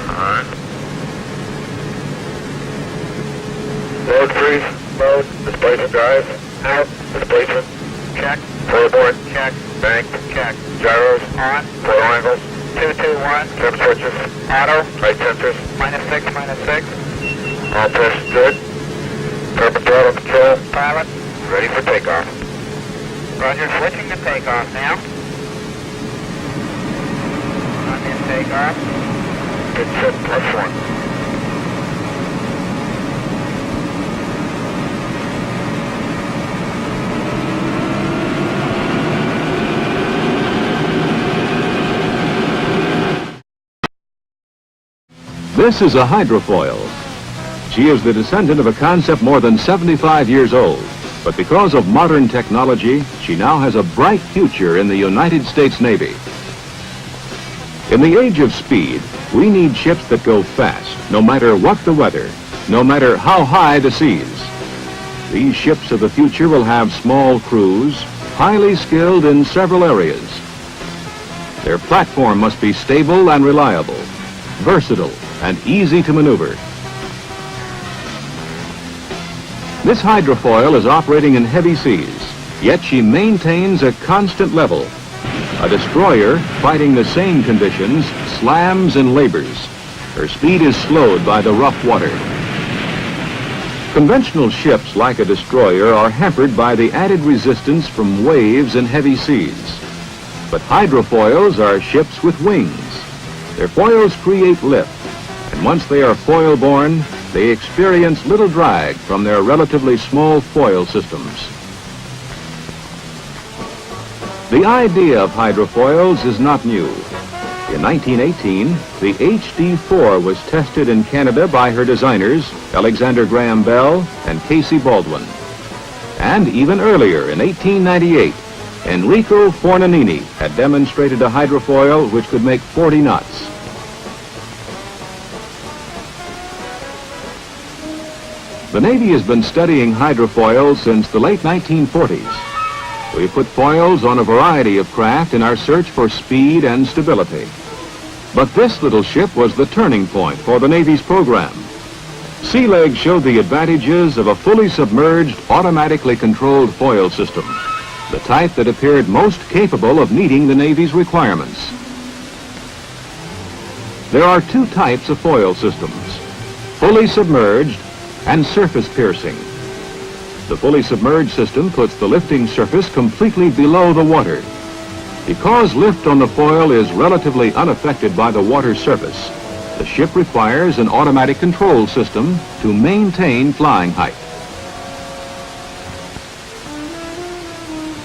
Alright. Load freeze, load, displacement drive, out, displacement, check, forward, check, bank, check, gyros, on, foil angles, 221, trim switches, auto, right sensors, -6, -6, all push, good, turbine throttle control, pilot, ready for takeoff. Roger, switching to takeoff now. On in takeoff. Good set, +1. This is a hydrofoil. She is the descendant of a concept more than 75 years old. But because of modern technology, she now has a bright future in the United States Navy. In the age of speed, we need ships that go fast, no matter what the weather, no matter how high the seas. These ships of the future will have small crews, highly skilled in several areas. Their platform must be stable and reliable, versatile and easy to maneuver. This hydrofoil is operating in heavy seas, yet she maintains a constant level. A destroyer, fighting the same conditions, slams and labors. Her speed is slowed by the rough water. Conventional ships, like a destroyer, are hampered by the added resistance from waves in heavy seas. But hydrofoils are ships with wings. Their foils create lift, and once they are foil-borne, they experience little drag from their relatively small foil systems. The idea of hydrofoils is not new. In 1918, the HD-4 was tested in Canada by her designers, Alexander Graham Bell and Casey Baldwin. And even earlier, in 1898, Enrico Fornanini had demonstrated a hydrofoil which could make 40 knots. The Navy has been studying hydrofoils since the late 1940s. We've put foils on a variety of craft in our search for speed and stability. But this little ship was the turning point for the Navy's program. Sea Legs showed the advantages of a fully submerged, automatically controlled foil system, the type that appeared most capable of meeting the Navy's requirements. There are two types of foil systems: fully submerged and surface piercing. The fully submerged system puts the lifting surface completely below the water. Because lift on the foil is relatively unaffected by the water surface, the ship requires an automatic control system to maintain flying height.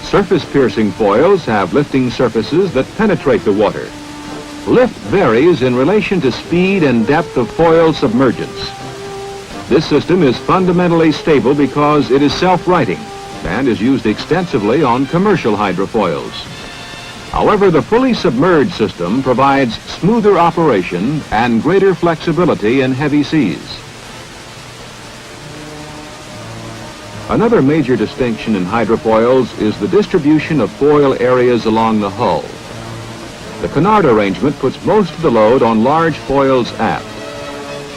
Surface piercing foils have lifting surfaces that penetrate the water. Lift varies in relation to speed and depth of foil submergence. This system is fundamentally stable because it is self-righting and is used extensively on commercial hydrofoils. However, the fully submerged system provides smoother operation and greater flexibility in heavy seas. Another major distinction in hydrofoils is the distribution of foil areas along the hull. The canard arrangement puts most of the load on large foils aft.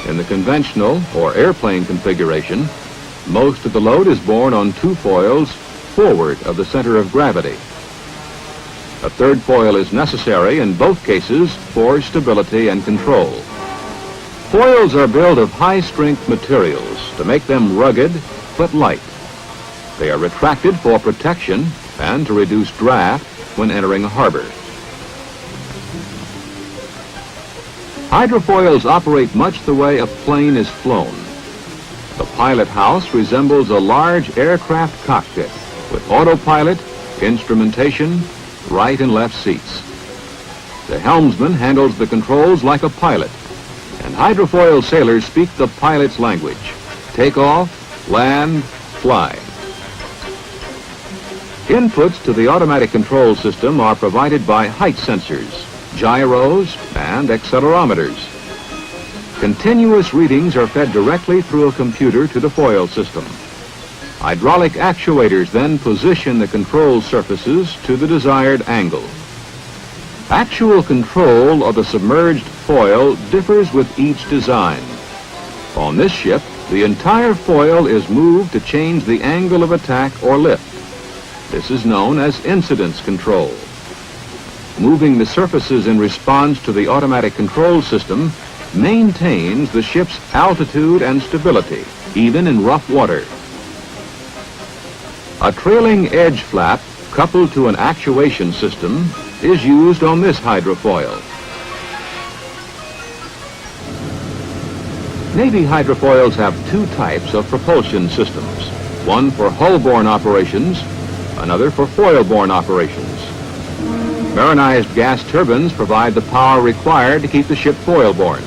In the conventional or airplane configuration, most of the load is borne on two foils forward of the center of gravity. A third foil is necessary in both cases for stability and control. Foils are built of high-strength materials to make them rugged but light. They are retracted for protection and to reduce draft when entering a harbor. Hydrofoils operate much the way a plane is flown. The pilot house resembles a large aircraft cockpit with autopilot, instrumentation, right and left seats. The helmsman handles the controls like a pilot, and hydrofoil sailors speak the pilot's language: take off, land, fly. Inputs to the automatic control system are provided by height sensors, gyros, and accelerometers. Continuous readings are fed directly through a computer to the foil system. Hydraulic actuators then position the control surfaces to the desired angle. Actual control of the submerged foil differs with each design. On this ship, the entire foil is moved to change the angle of attack or lift. This is known as incidence control. Moving the surfaces in response to the automatic control system maintains the ship's altitude and stability, even in rough water. A trailing edge flap coupled to an actuation system is used on this hydrofoil. Navy hydrofoils have two types of propulsion systems, one for hull-borne operations, another for foil-borne operations. Marinized gas turbines provide the power required to keep the ship foil-borne.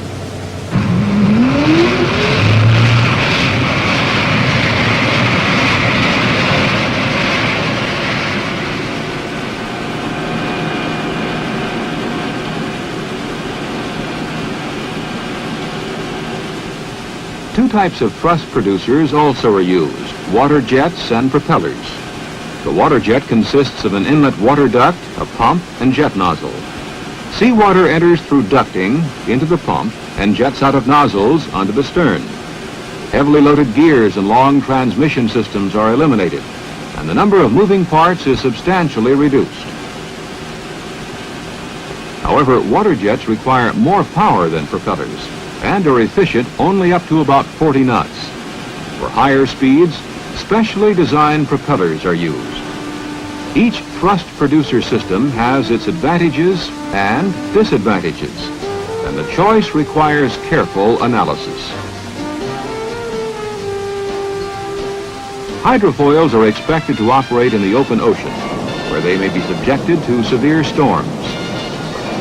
Two types of thrust producers also are used, water jets and propellers. The water jet consists of an inlet water duct, a pump, and jet nozzle. Seawater enters through ducting into the pump and jets out of nozzles onto the stern. Heavily loaded gears and long transmission systems are eliminated, and the number of moving parts is substantially reduced. However, water jets require more power than propellers and are efficient only up to about 40 knots. For higher speeds, specially designed propellers are used. Each thrust producer system has its advantages and disadvantages, and the choice requires careful analysis. Hydrofoils are expected to operate in the open ocean, where they may be subjected to severe storms.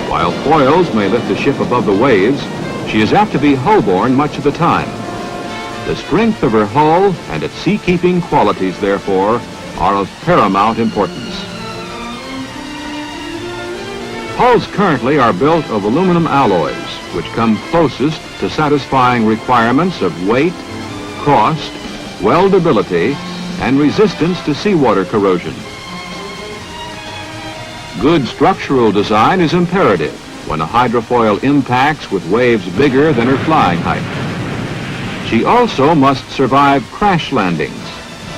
While foils may lift the ship above the waves, she is apt to be hull-borne much of the time. The strength of her hull and its sea-keeping qualities, therefore, are of paramount importance. Hulls currently are built of aluminum alloys, which come closest to satisfying requirements of weight, cost, weldability, and resistance to seawater corrosion. Good structural design is imperative when a hydrofoil impacts with waves bigger than her flying height. She also must survive crash landings,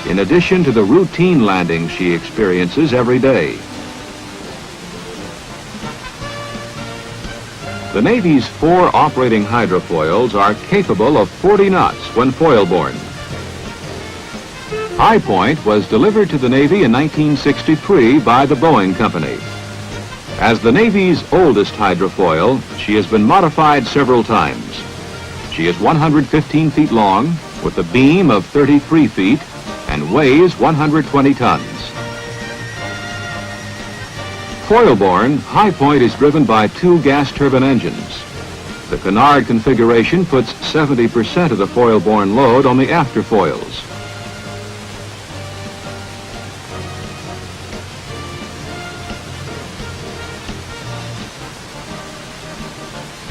in addition to the routine landings she experiences every day. The Navy's 4 operating hydrofoils are capable of 40 knots when foil-borne. High Point was delivered to the Navy in 1963 by the Boeing Company. As the Navy's oldest hydrofoil, she has been modified several times. She is 115 feet long, with a beam of 33 feet, and weighs 120 tons. Foil-borne, High Point is driven by 2 gas turbine engines. The canard configuration puts 70% of the foil-borne load on the afterfoils.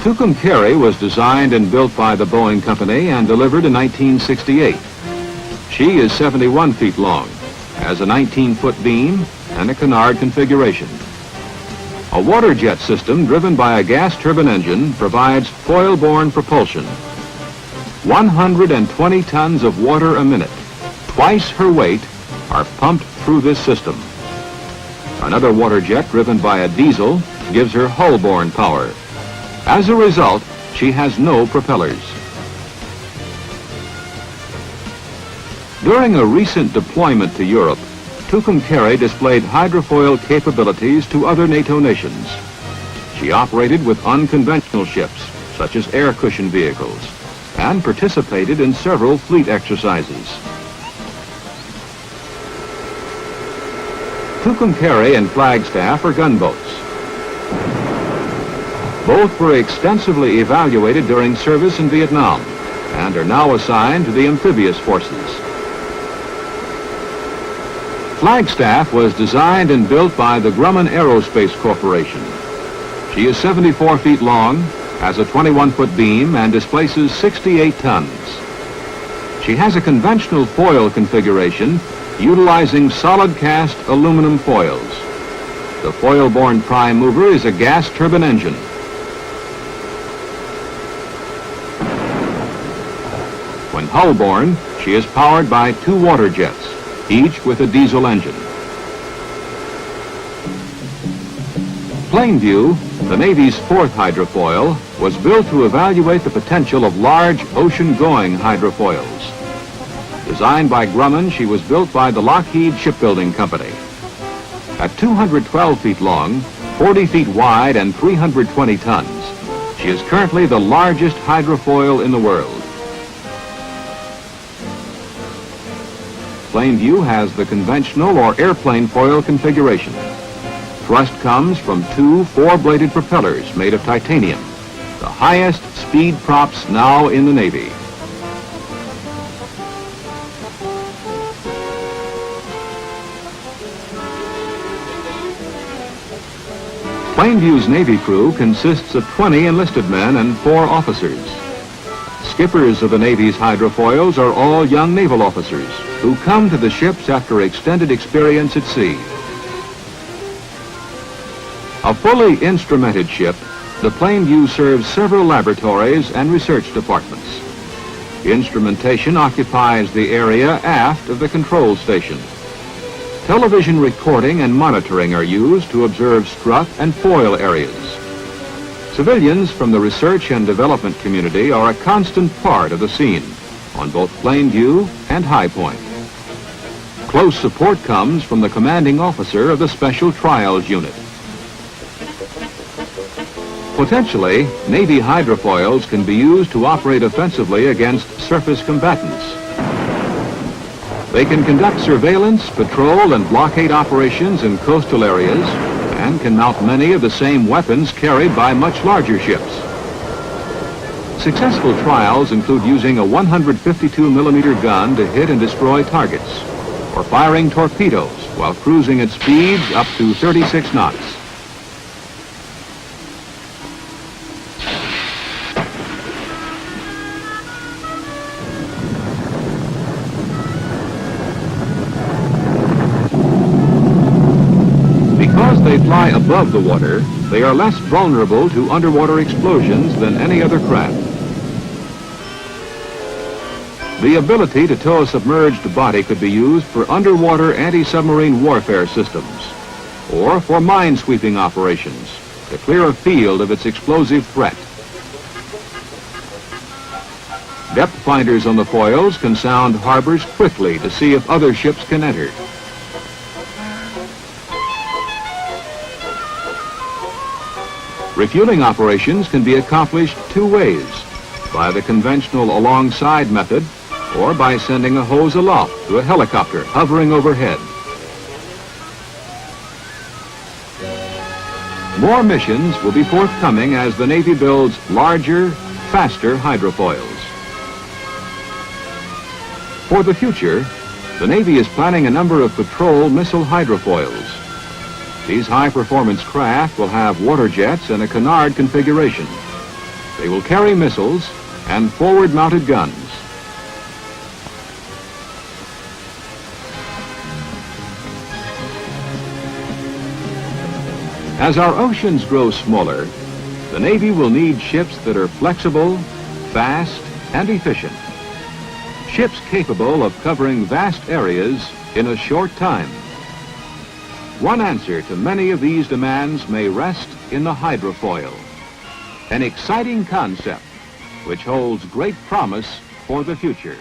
Tucumcari was designed and built by the Boeing Company and delivered in 1968. She is 71 feet long, has a 19-foot beam, and a canard configuration. A water jet system driven by a gas turbine engine provides foil-borne propulsion. 120 tons of water a minute, twice her weight, are pumped through this system. Another water jet driven by a diesel gives her hull-borne power. As a result, she has no propellers. During a recent deployment to Europe, Tucumcari displayed hydrofoil capabilities to other NATO nations. She operated with unconventional ships, such as air cushion vehicles, and participated in several fleet exercises. Tucumcari and Flagstaff are gunboats. Both were extensively evaluated during service in Vietnam and are now assigned to the amphibious forces. Flagstaff was designed and built by the Grumman Aerospace Corporation. She is 74 feet long, has a 21-foot beam, and displaces 68 tons. She has a conventional foil configuration utilizing solid cast aluminum foils. The foil-borne prime mover is a gas turbine engine. When hull-borne, she is powered by 2 water jets, each with a diesel engine. Plainview, the Navy's 4th hydrofoil, was built to evaluate the potential of large ocean-going hydrofoils. Designed by Grumman, she was built by the Lockheed Shipbuilding Company. At 212 feet long, 40 feet wide, and 320 tons, she is currently the largest hydrofoil in the world. Plainview has the conventional or airplane foil configuration. Thrust comes from 2 4-bladed propellers made of titanium, the highest speed props now in the Navy. Plainview's Navy crew consists of 20 enlisted men and 4 officers. Skippers of the Navy's hydrofoils are all young naval officers who come to the ships after extended experience at sea. A fully instrumented ship, the Plainview serves several laboratories and research departments. Instrumentation occupies the area aft of the control station. Television recording and monitoring are used to observe strut and foil areas. Civilians from the research and development community are a constant part of the scene on both Plainview and High Point. Close support comes from the commanding officer of the Special Trials Unit. Potentially, Navy hydrofoils can be used to operate offensively against surface combatants. They can conduct surveillance, patrol, and blockade operations in coastal areas and can mount many of the same weapons carried by much larger ships. Successful trials include using a 152mm gun to hit and destroy targets, or firing torpedoes while cruising at speeds up to 36 knots. Because they fly above the water, they are less vulnerable to underwater explosions than any other craft. The ability to tow a submerged body could be used for underwater anti-submarine warfare systems or for mine-sweeping operations to clear a field of its explosive threat. Depth finders on the foils can sound harbors quickly to see if other ships can enter. Refueling operations can be accomplished 2 ways, by the conventional alongside method or by sending a hose aloft to a helicopter hovering overhead. More missions will be forthcoming as the Navy builds larger, faster hydrofoils. For the future, the Navy is planning a number of patrol missile hydrofoils. These high-performance craft will have water jets and a canard configuration. They will carry missiles and forward-mounted guns. As our oceans grow smaller, the Navy will need ships that are flexible, fast, and efficient. Ships capable of covering vast areas in a short time. One answer to many of these demands may rest in the hydrofoil, an exciting concept which holds great promise for the future.